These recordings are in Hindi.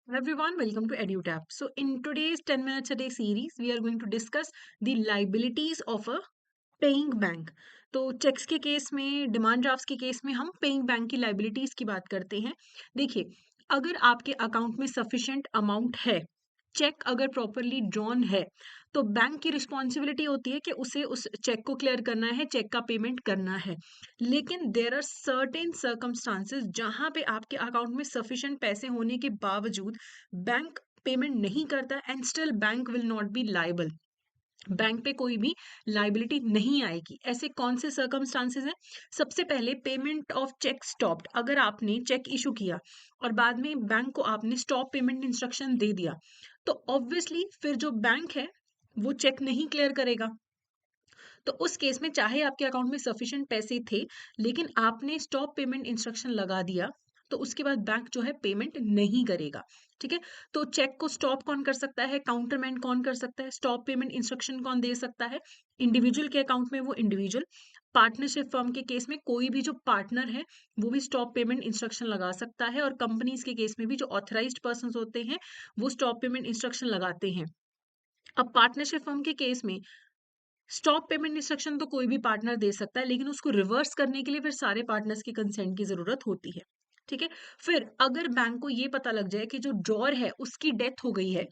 Everyone, welcome to EduTap. So, in today's 10 minutes a day series, we are going to discuss the liabilities of a paying bank. तो चेक्स के केस में, डिमांड ड्राफ्ट्स के केस में हम पेइंग बैंक की लाइबिलिटीज की बात करते हैं। देखिए, अगर आपके अकाउंट में सफिशिएंट अमाउंट है, चेक अगर प्रॉपरली ड्रॉन है, तो बैंक की रिस्पॉन्सिबिलिटी होती है कि उसे उस चेक को क्लियर करना है, चेक का पेमेंट करना है। लेकिन देर आर सर्टेन सर्कमस्टांसेस जहां पे आपके अकाउंट में सफिशिएंट पैसे होने के बावजूद बैंक पेमेंट नहीं करता and still bank will not be liable. Bank पे कोई भी लाइबिलिटी नहीं आएगी। ऐसे कौन से सर्कमस्टांसेस हैं? सबसे पहले, पेमेंट ऑफ चेक स्टॉप्ड। अगर आपने चेक इशू किया और बाद में बैंक को आपने स्टॉप पेमेंट इंस्ट्रक्शन दे दिया, तो ऑब्वियसली फिर जो बैंक है वो चेक नहीं क्लियर करेगा। तो उस केस में चाहे आपके अकाउंट में सफिशिएंट पैसे थे, लेकिन आपने स्टॉप पेमेंट इंस्ट्रक्शन लगा दिया, तो उसके बाद बैंक जो है पेमेंट नहीं करेगा। ठीक है। तो चेक को स्टॉप कौन कर सकता है? काउंटरमेंट कौन कर सकता है? स्टॉप पेमेंट इंस्ट्रक्शन कौन दे सकता है? इंडिविजुअल के अकाउंट में वो इंडिविजुअल, पार्टनरशिप फर्म के केस में कोई भी जो पार्टनर है वो भी स्टॉप पेमेंट इंस्ट्रक्शन लगा सकता है, और कंपनीज के केस में भी जो ऑथराइज्ड पर्सन होते हैं वो स्टॉप पेमेंट इंस्ट्रक्शन लगाते हैं। अब पार्टनरशिप फर्म के केस में स्टॉप पेमेंट इंस्ट्रक्शन तो कोई भी पार्टनर दे सकता है, लेकिन उसको रिवर्स करने के लिए फिर सारे पार्टनर्स की कंसेंट की जरूरत होती है। ठीक है। फिर अगर बैंक को ये पता लग जाए कि जो ड्रॉर है उसकी डेथ हो गई है,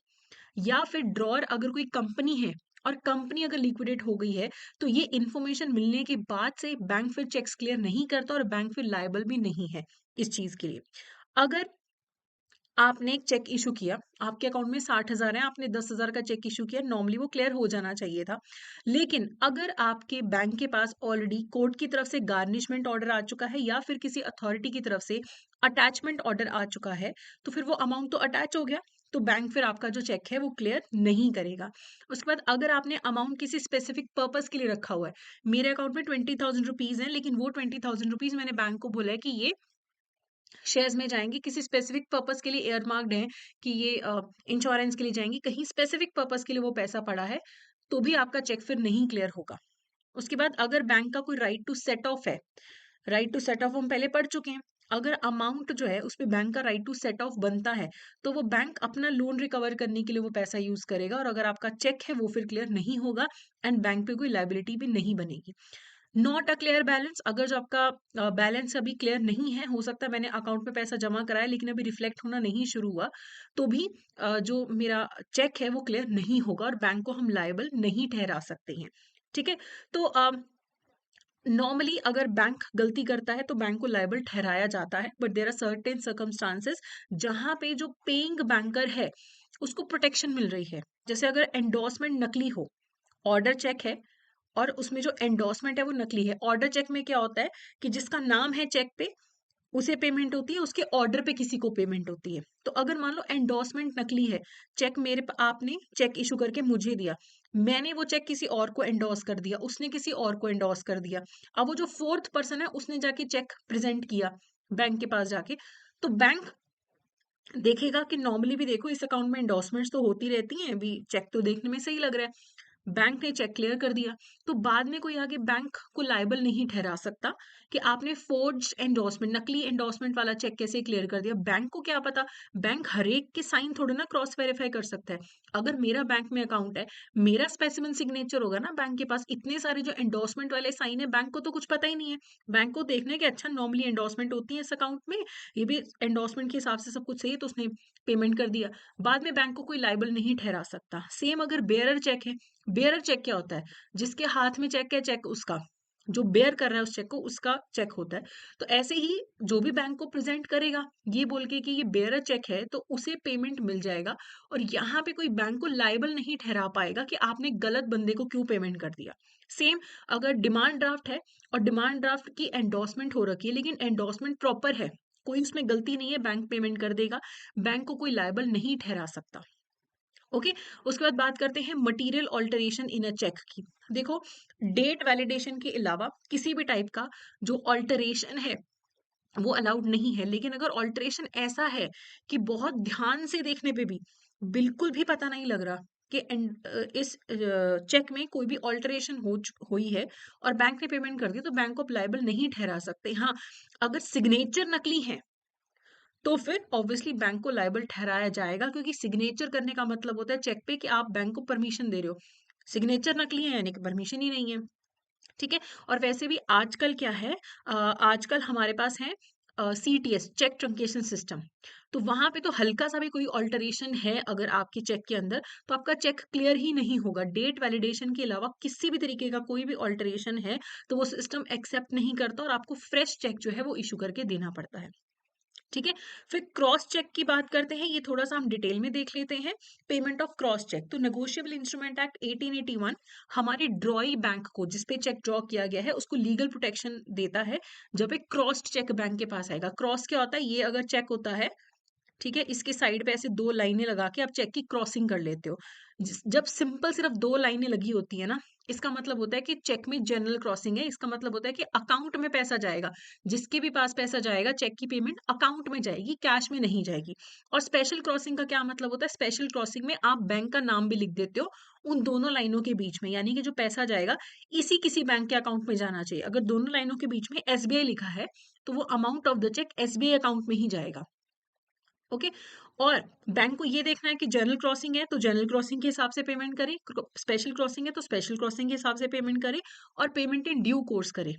या फिर ड्रॉर अगर कोई कंपनी है और कंपनी अगर लिक्विडेट हो गई है, तो ये इंफॉर्मेशन मिलने के बाद से बैंक फिर चेक्स क्लियर नहीं करता और बैंक फिर लायबल भी नहीं है इस चीज के लिए। अगर आपने एक चेक इशू किया, आपके अकाउंट में 60,000 है, आपने 10,000 का चेक इशू किया, नॉर्मली वो क्लियर हो जाना चाहिए था। लेकिन अगर आपके बैंक के पास ऑलरेडी कोर्ट की तरफ से गार्निशमेंट ऑर्डर आ चुका है या फिर किसी अथॉरिटी की तरफ से अटैचमेंट ऑर्डर आ चुका है, तो फिर वो अमाउंट तो अटैच हो गया, तो बैंक फिर आपका जो चेक है वो क्लियर नहीं करेगा। उसके बाद अगर आपने अमाउंट किसी स्पेसिफिक पर्पस के लिए रखा हुआ है, मेरे अकाउंट में 20,000 रुपीज है, लेकिन वो 20,000 रुपीज मैंने बैंक को बोला है कि ये शेयर्स में जाएंगी, किसी स्पेसिफिक पर्पस के लिए एयर मार्क्ड है कि ये इंश्योरेंस के लिए जाएंगी, कहीं स्पेसिफिक पर्पस के लिए वो पैसा पड़ा है, तो भी आपका चेक फिर नहीं क्लियर होगा। उसके बाद अगर बैंक का कोई राइट टू सेट ऑफ है, राइट टू सेट ऑफ हम पहले पढ़ चुके हैं। अगर अमाउंट जो है उस पे बैंक का राइट टू सेट ऑफ बनता है, तो वो बैंक अपना लोन रिकवर करने के लिए वो पैसा यूज करेगा, और अगर आपका चेक है वो फिर क्लियर नहीं होगा एंड बैंक पे कोई लाइबिलिटी भी नहीं बनेगी। नॉट अ क्लियर बैलेंस, अगर जो आपका बैलेंस अभी क्लियर नहीं है, हो सकता है मैंने अकाउंट में पैसा जमा कराया लेकिन अभी रिफ्लेक्ट होना नहीं शुरू हुआ, तो भी जो मेरा चेक है वो क्लियर नहीं होगा और बैंक को हम लायबल नहीं ठहरा सकते हैं। ठीक है। तो नॉर्मली अगर बैंक गलती करता है तो बैंक को लायबल ठहराया जाता है, but there are certain circumstances जहां पे जो पेइंग बैंकर है उसको प्रोटेक्शन मिल रही है। जैसे अगर एंडोर्समेंट नकली हो, ऑर्डर चेक है और उसमें जो एंडोर्समेंट है वो नकली है। ऑर्डर चेक में क्या होता है कि जिसका नाम है चेक पे उसे पेमेंट होती है, उसके ऑर्डर पे किसी को पेमेंट होती है। तो अगर मान लो एंडोर्समेंट नकली है, चेक आपने चेक इशू करके मुझे दिया, मैंने वो चेक किसी और को एंडोर्स कर दिया, उसने किसी और को एंडोर्स कर दिया, अब वो जो फोर्थ पर्सन है उसने जाके चेक प्रेजेंट किया बैंक के पास जाके, तो बैंक देखेगा कि नॉर्मली भी देखो इस अकाउंट में एंडोर्समेंट्स तो होती रहती हैं, अभी चेक तो देखने में सही लग रहा है, बैंक ने चेक क्लियर कर दिया, तो बाद में कोई आगे बैंक को लायबल नहीं ठहरा सकता कि आपने फोर्ज एंडोर्समेंट, नकली एंडोर्समेंट वाला चेक कैसे क्लियर कर दिया। बैंक को क्या पता, बैंक हर एक के साइन थोड़े ना क्रॉस वेरीफाई कर सकता है। अगर मेरा बैंक में अकाउंट है, मेरा स्पेसिमेन सिग्नेचर होगा ना बैंक के पास, इतने सारे जो एंडोर्समेंट वाले साइन है, बैंक को तो कुछ पता ही नहीं है। बैंक को देखना है कि अच्छा नॉर्मली एंडोर्समेंट होती है इस अकाउंट में, ये भी एंडोर्समेंट के हिसाब से सब कुछ सही है, तो उसने पेमेंट कर दिया। बाद में बैंक को कोई लायबल नहीं ठहरा सकता। सेम अगर बेयरर चेक है, बेयरर चेक क्या होता है? जिसके हाथ में चेक है, चेक उसका, जो बेयर कर रहा है उस चेक को, उसका चेक होता है। तो ऐसे ही जो भी बैंक को प्रेजेंट करेगा ये बोल के कि ये बेयरर चेक है, तो उसे पेमेंट मिल जाएगा, और यहाँ पे कोई बैंक को लायबल नहीं ठहरा पाएगा कि आपने गलत बंदे को क्यों पेमेंट कर दिया। सेम अगर डिमांड ड्राफ्ट है और डिमांड ड्राफ्ट की एंडोर्समेंट हो रखी है, लेकिन एंडोर्समेंट प्रॉपर है, कोई उसमें गलती नहीं है, बैंक पेमेंट कर देगा, बैंक को कोई लायबल नहीं ठहरा सकता। ओके। उसके बाद बात करते हैं material alteration in a cheque की। देखो, डेट वैलिडेशन के अलावा किसी भी टाइप का जो ऑल्टरेशन है वो अलाउड नहीं है, लेकिन अगर ऑल्टरेशन ऐसा है कि बहुत ध्यान से देखने पे भी बिल्कुल भी पता नहीं लग रहा कि इस चेक में कोई भी ऑल्टरेशन हुई है और बैंक ने पेमेंट कर दी, तो बैंक को लायबल नहीं ठहरा सकते। हाँ, अगर सिग्नेचर नकली है तो फिर ऑब्वियसली बैंक को लायबल ठहराया जाएगा, क्योंकि सिग्नेचर करने का मतलब होता है चेक पे कि आप बैंक को परमिशन दे रहे हो। सिग्नेचर नकली है यानी कि परमिशन ही नहीं है। ठीक है। और वैसे भी आजकल क्या है, आजकल हमारे पास है CTS, चेक ट्रंकेशन सिस्टम। तो वहां पे तो हल्का सा भी कोई ऑल्टरेशन है अगर आपके चेक के अंदर, तो आपका चेक क्लियर ही नहीं होगा। डेट वैलिडेशन के अलावा किसी भी तरीके का कोई भी ऑल्टरेशन है तो वो सिस्टम एक्सेप्ट नहीं करता और आपको फ्रेश चेक जो है वो इशू करके देना पड़ता है। ठीक है। फिर क्रॉस चेक की बात करते हैं, ये थोड़ा सा हम डिटेल में देख लेते हैं। पेमेंट ऑफ क्रॉस चेक, तो नेगोशिएबल इंस्ट्रूमेंट एक्ट 1881 हमारे ड्रॉई बैंक को, जिसपे चेक ड्रॉ किया गया है, उसको लीगल प्रोटेक्शन देता है जब एक क्रॉस्ड चेक बैंक के पास आएगा। क्रॉस क्या होता है, ये अगर चेक होता है, ठीक है, इसके साइड पे ऐसे दो लाइनें लगा के आप चेक की क्रॉसिंग कर लेते हो। जब सिंपल सिर्फ दो लाइनें लगी होती है ना, इसका मतलब होता है कि चेक में जनरल क्रॉसिंग है। इसका मतलब होता है कि अकाउंट में पैसा जाएगा, जिसके भी पास पैसा जाएगा चेक की पेमेंट अकाउंट में जाएगी, कैश में नहीं जाएगी। और स्पेशल क्रॉसिंग का क्या मतलब होता है, स्पेशल क्रॉसिंग में आप बैंक का नाम भी लिख देते हो उन दोनों लाइनों के बीच में, यानी कि जो पैसा जाएगा इसी किसी बैंक के अकाउंट में जाना चाहिए। अगर दोनों लाइनों के बीच में SBI लिखा है तो वो amount of the cheque SBI account में ही जाएगा। ओके। और बैंक को ये देखना है कि जनरल क्रॉसिंग है तो जनरल क्रॉसिंग के हिसाब से पेमेंट करे, स्पेशल क्रॉसिंग है तो स्पेशल क्रॉसिंग के हिसाब से पेमेंट करे, और पेमेंट इन ड्यू कोर्स करे।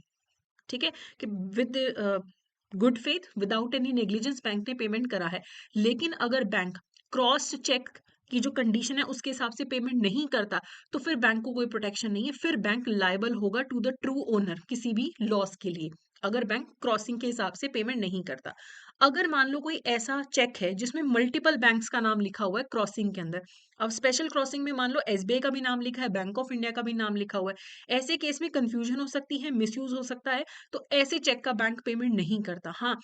ठीक है, कि with good faith without any negligence bank ने पेमेंट करा है। लेकिन अगर बैंक क्रॉस चेक की जो कंडीशन है उसके हिसाब से पेमेंट नहीं करता, तो फिर बैंक को कोई प्रोटेक्शन नहीं है, फिर बैंक लायबल होगा टू द ट्रू ओनर किसी भी लॉस के लिए, अगर बैंक क्रॉसिंग के हिसाब से पेमेंट नहीं करता। अगर मान लो कोई ऐसा चेक है जिसमें मल्टीपल बैंक्स का नाम लिखा हुआ है क्रॉसिंग के अंदर, अब स्पेशल क्रॉसिंग में मान लो SBI का भी नाम लिखा है, बैंक ऑफ इंडिया का भी नाम लिखा हुआ है, ऐसे केस में कंफ्यूजन हो सकती है, मिसयूज हो सकता है। तो ऐसे चेक का बैंक पेमेंट नहीं करता। हाँ,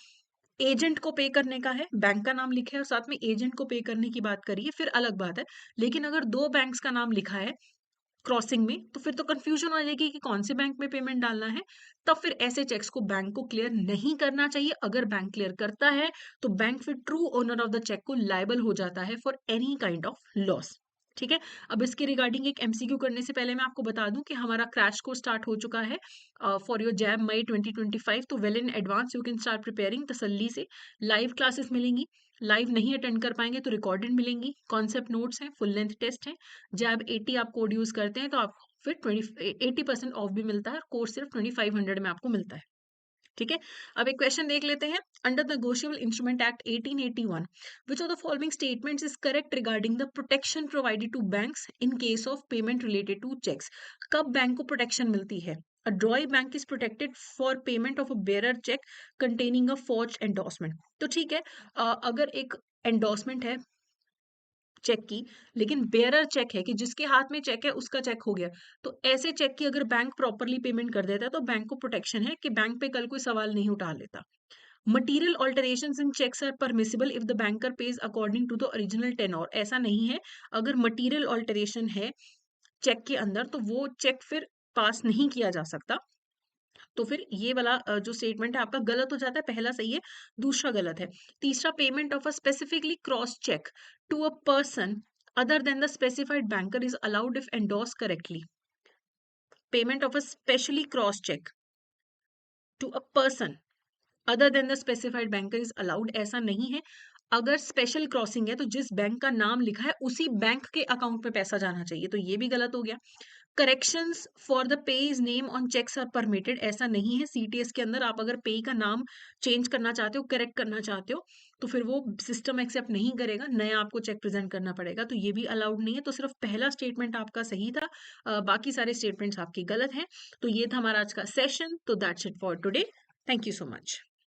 एजेंट को पे करने का है, बैंक का नाम लिखा है और साथ में एजेंट को पे करने की बात करिए, फिर अलग बात है। लेकिन अगर दो बैंक्स का नाम लिखा है क्रॉसिंग में, तो फिर तो कंफ्यूजन हो जाएगी कि कौन से बैंक में पेमेंट डालना है। तब फिर ऐसे चेक्स को बैंक को क्लियर नहीं करना चाहिए। अगर बैंक क्लियर करता है तो बैंक फिर true owner of the cheque को लायबल हो जाता है for any kind of loss. ठीक है। अब इसके रिगार्डिंग एक MCQ करने से पहले मैं आपको बता दूं कि हमारा क्रैश कोर्स स्टार्ट हो चुका है फॉर योर जैब मई 2025। तो well in advance you can start preparing तसल्ली से। लाइव क्लासेस मिलेंगी, लाइव नहीं अटेंड कर पाएंगे तो रिकॉर्डेड मिलेंगी, कॉन्सेप्ट नोट्स हैं, फुल लेंथ टेस्ट है। जब 80 आप कोड यूज करते हैं तो आपको फिर 80% ऑफ भी मिलता है, कोर्स सिर्फ 2500 में आपको मिलता है। ठीक है। अब एक क्वेश्चन देख लेते हैं। Under the negotiable instrument act 1881 which of the following statements is correct regarding the protection provided to banks in case of payment related to checks? कब बैंक को प्रोटेक्शन मिलती है? A drawee bank is protected for payment of a bearer check containing a forged endorsement. तो ठीक है, अगर एक एंडोर्समेंट है चेक की, लेकिन बेयरर चेक है कि जिसके हाथ में चेक है उसका चेक हो गया, तो ऐसे चेक की अगर बैंक प्रॉपरली पेमेंट कर देता है तो बैंक को प्रोटेक्शन है कि बैंक पे कल कोई सवाल नहीं उठा लेता। Material alterations in cheques are permissible if the banker pays according to the original tenor. ऐसा नहीं है, अगर मटीरियल ऑल्टरेशन है चेक के अंदर तो वो चेक फिर पास नहीं किया जा सकता। तो फिर ये वाला जो स्टेटमेंट है आपका गलत हो जाता है। पहला सही है, दूसरा गलत है। तीसरा, payment of a specifically cross cheque to a person other than the specified banker is allowed if endorsed correctly. Payment of a specially cross check to a person other than the specified banker is allowed, ऐसा नहीं है। अगर स्पेशल क्रॉसिंग है तो जिस बैंक का नाम लिखा है उसी बैंक के अकाउंट में पैसा जाना चाहिए, तो ये भी गलत हो गया। Corrections for the page name on cheques are permitted, ऐसा नहीं है। CTS के अंदर आप अगर पे का नाम चेंज करना चाहते हो, करेक्ट करना चाहते हो, तो फिर वो सिस्टम एक्सेप्ट नहीं करेगा, नया आपको चेक प्रेजेंट करना पड़ेगा, तो ये भी अलाउड नहीं है। तो सिर्फ पहला स्टेटमेंट आपका सही था, बाकी सारे स्टेटमेंट्स आपके गलत हैं। तो ये था हमारा आज का सेशन। तो that's it for today. Thank you so much.